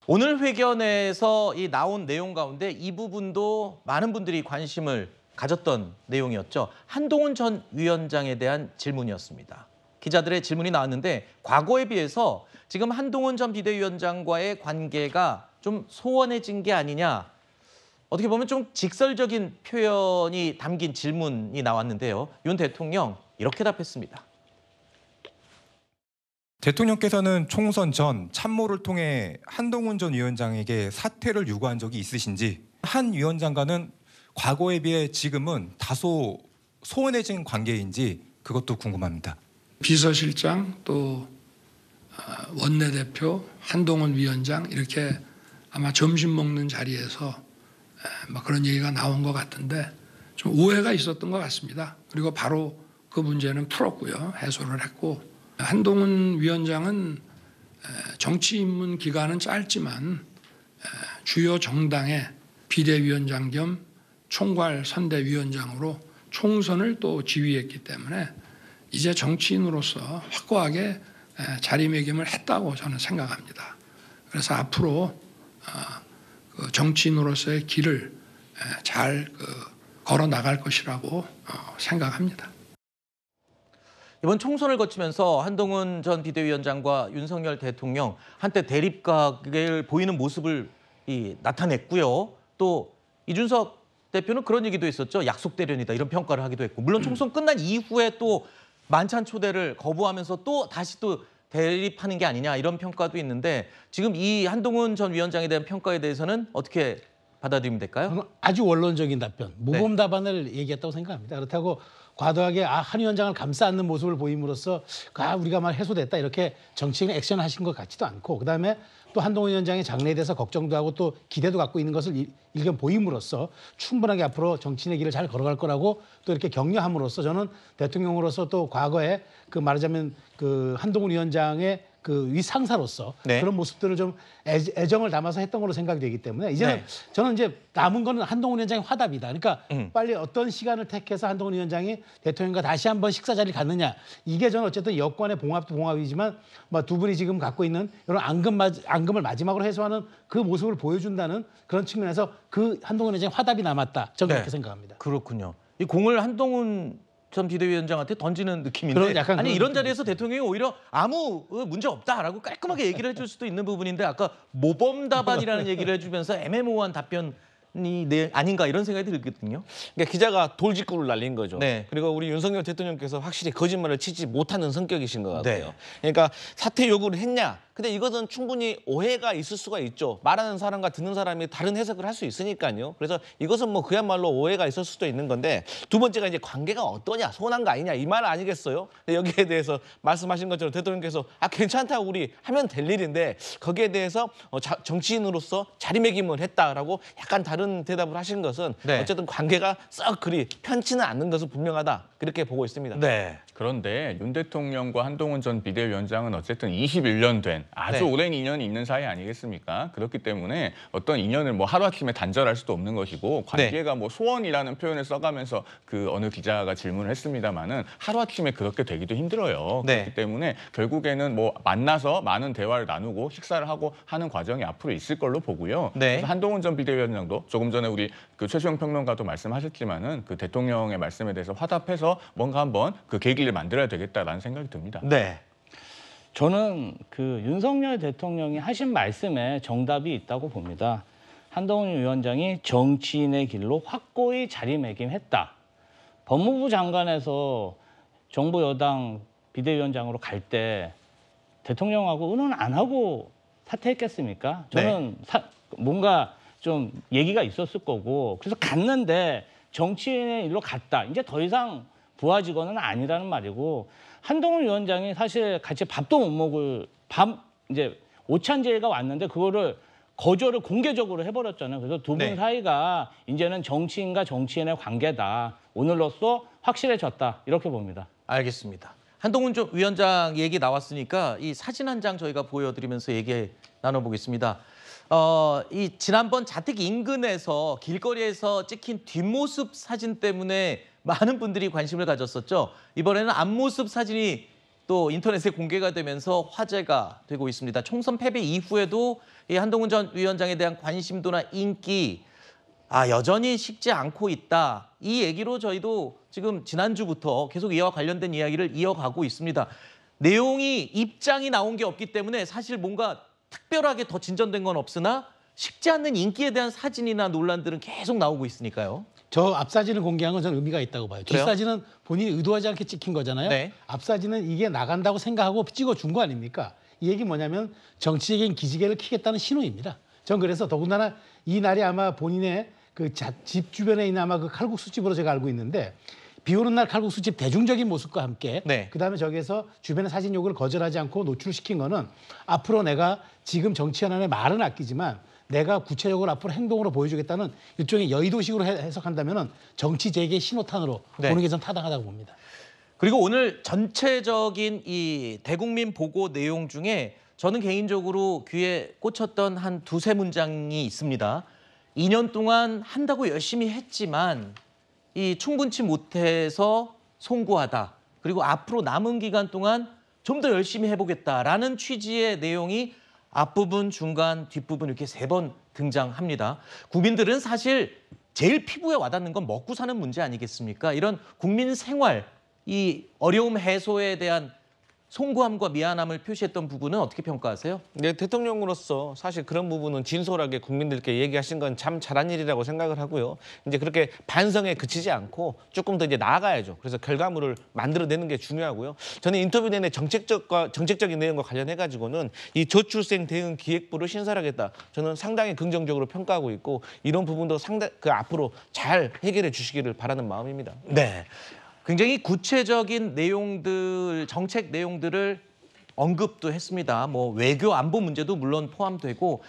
오늘 회견에서 이 나온 내용 가운데 이 부분도 많은 분들이 관심을 가졌던 내용이었죠. 한동훈 전 위원장에 대한 질문이었습니다. 기자들의 질문이 나왔는데 과거에 비해서 지금 한동훈 전 비대위원장과의 관계가 좀 소원해진 게 아니냐. 어떻게 보면 좀 직설적인 표현이 담긴 질문이 나왔는데요. 윤 대통령 이렇게 답했습니다. 대통령께서는 총선 전 참모를 통해 한동훈 전 위원장에게 사퇴를 요구한 적이 있으신지, 한 위원장과는 과거에 비해 지금은 다소 소원해진 관계인지 그것도 궁금합니다. 비서실장 또 원내대표 한동훈 위원장 이렇게 아마 점심 먹는 자리에서 그런 얘기가 나온 것 같은데 좀 오해가 있었던 것 같습니다. 그리고 바로 그 문제는 풀었고요. 해소를 했고, 한동훈 위원장은 정치 입문 기간은 짧지만 주요 정당의 비대위원장 겸 총괄 선대위원장으로 총선을 또 지휘했기 때문에 이제 정치인으로서 확고하게 자리매김을 했다고 저는 생각합니다. 그래서 앞으로 그 정치인으로서의 길을 잘 걸어 나갈 것이라고 생각합니다. 이번 총선을 거치면서 한동훈 전 비대위원장과 윤석열 대통령 한때 대립각을 보이는 모습을 나타냈고요. 또 이준석 대표는 그런 얘기도 했었죠. 약속 대련이다 이런 평가를 하기도 했고, 물론 총선 끝난 이후에 또 만찬 초대를 거부하면서 또 다시 또 대립하는 게 아니냐 이런 평가도 있는데, 지금 이 한동훈 전 위원장에 대한 평가에 대해서는 어떻게 받아들이면 될까요? 아주 원론적인 답변, 모범 답안을 얘기했다고 생각합니다. 그렇다고 과도하게 한 위원장을 감싸 안는 모습을 보임으로써 우리가 말 해소됐다 이렇게 정치적인 액션을 하신 것 같지도 않고, 그다음에 또 한동훈 위원장의 장래에 대해서 걱정도 하고 또 기대도 갖고 있는 것을 일견 보임으로써 충분하게 앞으로 정치인의 길을 잘 걸어갈 거라고 또 이렇게 격려함으로써 저는 대통령으로서 또 과거에 말하자면 한동훈 위원장의 윗상사로서 그런 모습들을 좀 애정을 담아서 했던 걸로 생각이 되기 때문에 이제는 저는 이제 남은 거는 한동훈 위원장의 화답이다. 그러니까 빨리 어떤 시간을 택해서 한동훈 위원장이 대통령과 다시 한번 식사 자리를 갖느냐. 이게 저는 어쨌든 여권의 봉합도 봉합이지만 두 분이 지금 갖고 있는 이런 앙금을 마지막으로 해소하는 그 모습을 보여준다는 그런 측면에서 한동훈 위원장의 화답이 남았다. 저는 그렇게 생각합니다. 그렇군요. 이 공을 한동훈 전 비대위원장한테 던지는 느낌인데, 아니 이런 자리에서 대통령이 오히려 아무 문제 없다라고 깔끔하게 얘기를 해줄 수도 있는 부분인데, 아까 모범 답안이라는 얘기를 해주면서 애매모호한 답변이 아닌가 이런 생각이 들거든요. 그러니까 기자가 돌직구를 날린 거죠. 네. 그리고 우리 윤석열 대통령께서 확실히 거짓말을 치지 못하는 성격이신 것 같아요. 네. 그러니까 사퇴 요구를 했냐? 근데 이것은 충분히 오해가 있을 수가 있죠. 말하는 사람과 듣는 사람이 다른 해석을 할 수 있으니까요. 그래서 이것은 그야말로 오해가 있을 수도 있는 건데, 두 번째가 이제 관계가 어떠냐, 소원한 거 아니냐 이 말 아니겠어요? 여기에 대해서 말씀하신 것처럼 대통령께서 괜찮다고 우리 하면 될 일인데 거기에 대해서 정치인으로서 자리매김을 했다라고 약간 다른 대답을 하신 것은 어쨌든 관계가 썩 그리 편치는 않는 것은 분명하다. 그렇게 보고 있습니다. 네. 그런데 윤 대통령과 한동훈 전 비대위원장은 어쨌든 21년 된 아주 오랜 인연이 있는 사이 아니겠습니까? 그렇기 때문에 어떤 인연을 하루아침에 단절할 수도 없는 것이고, 관계가 소원이라는 표현을 써가면서 어느 기자가 질문을 했습니다마는 하루아침에 그렇게 되기도 힘들어요. 그렇기 때문에 결국에는 만나서 많은 대화를 나누고 식사를 하고 하는 과정이 앞으로 있을 걸로 보고요. 그래서 한동훈 전 비대위원장도 조금 전에 우리 최수영 평론가도 말씀하셨지만은 대통령의 말씀에 대해서 화답해서 뭔가 한번 계기를 만들어야 되겠다라는 생각이 듭니다. 네. 저는 윤석열 대통령이 하신 말씀에 정답이 있다고 봅니다. 한동훈 위원장이 정치인의 길로 확고히 자리매김했다. 법무부 장관에서 정부 여당 비대위원장으로 갈 때 대통령하고 의논 안 하고 사퇴했겠습니까? 저는 뭔가 좀 얘기가 있었을 거고, 그래서 갔는데 정치인의 일로 갔다. 이제 더 이상 부하 직원은 아니라는 말이고, 한동훈 위원장이 사실 같이 밥도 못 먹을 이제 오찬제가 왔는데 그거를 거절을 공개적으로 해버렸잖아요. 그래서 두 분 사이가 이제는 정치인과 정치인의 관계다. 오늘로써 확실해졌다. 이렇게 봅니다. 알겠습니다. 한동훈 위원장 얘기 나왔으니까 이 사진 한 장 저희가 보여드리면서 얘기 나눠보겠습니다. 이 지난번 자택 인근에서 길거리에서 찍힌 뒷모습 사진 때문에 많은 분들이 관심을 가졌었죠. 이번에는 앞모습 사진이 또 인터넷에 공개가 되면서 화제가 되고 있습니다. 총선 패배 이후에도 이 한동훈 전 위원장에 대한 관심도나 인기 여전히 식지 않고 있다. 이 얘기로 저희도 지금 지난주부터 계속 이와 관련된 이야기를 이어가고 있습니다. 내용이 입장이 나온 게 없기 때문에 사실 뭔가 특별하게 더 진전된 건 없으나 식지 않는 인기에 대한 사진이나 논란들은 계속 나오고 있으니까요. 저 앞사진을 공개한 건 저는 의미가 있다고 봐요. 그래요? 뒷사진은 본인이 의도하지 않게 찍힌 거잖아요. 네. 앞사진은 이게 나간다고 생각하고 찍어준 거 아닙니까? 이 얘기 뭐냐면 정치적인 기지개를 켜겠다는 신호입니다. 전 그래서 더군다나 이 날이 아마 본인의 그 집 주변에 있는 아마 그 칼국수집으로 제가 알고 있는데 비 오는 날 칼국수집 대중적인 모습과 함께 네. 그다음에 저기에서 주변의 사진 요구를 거절하지 않고 노출시킨 거는 앞으로 내가 지금 정치연합의 말은 아끼지만 내가 구체적으로 앞으로 행동으로 보여주겠다는 일종의 여의도식으로 해석한다면 정치 재개의 신호탄으로 네. 보는 게 좀 타당하다고 봅니다. 그리고 오늘 전체적인 이 대국민 보고 내용 중에 저는 개인적으로 귀에 꽂혔던 한 두세 문장이 있습니다. 2년 동안 한다고 열심히 했지만 이 충분치 못해서 송구하다. 그리고 앞으로 남은 기간 동안 좀 더 열심히 해보겠다라는 취지의 내용이 앞부분, 중간, 뒷부분 이렇게 3번 등장합니다. 국민들은 사실 제일 피부에 와닿는 건 먹고 사는 문제 아니겠습니까? 이런 국민 생활, 이 어려움 해소에 대한 송구함과 미안함을 표시했던 부분은 어떻게 평가하세요? 네, 대통령으로서 사실 그런 부분은 진솔하게 국민들께 얘기하신 건 참 잘한 일이라고 생각을 하고요. 이제 그렇게 반성에 그치지 않고 조금 더 이제 나아가야죠. 그래서 결과물을 만들어내는 게 중요하고요. 저는 인터뷰 내내 정책적인 내용과 관련해 가지고는 이 저출생 대응 기획부를 신설하겠다. 저는 상당히 긍정적으로 평가하고 있고 이런 부분도 앞으로 잘 해결해 주시기를 바라는 마음입니다. 네. 굉장히 구체적인 내용들, 정책 내용들을 언급도 했습니다. 뭐 외교 안보 문제도 물론 포함되고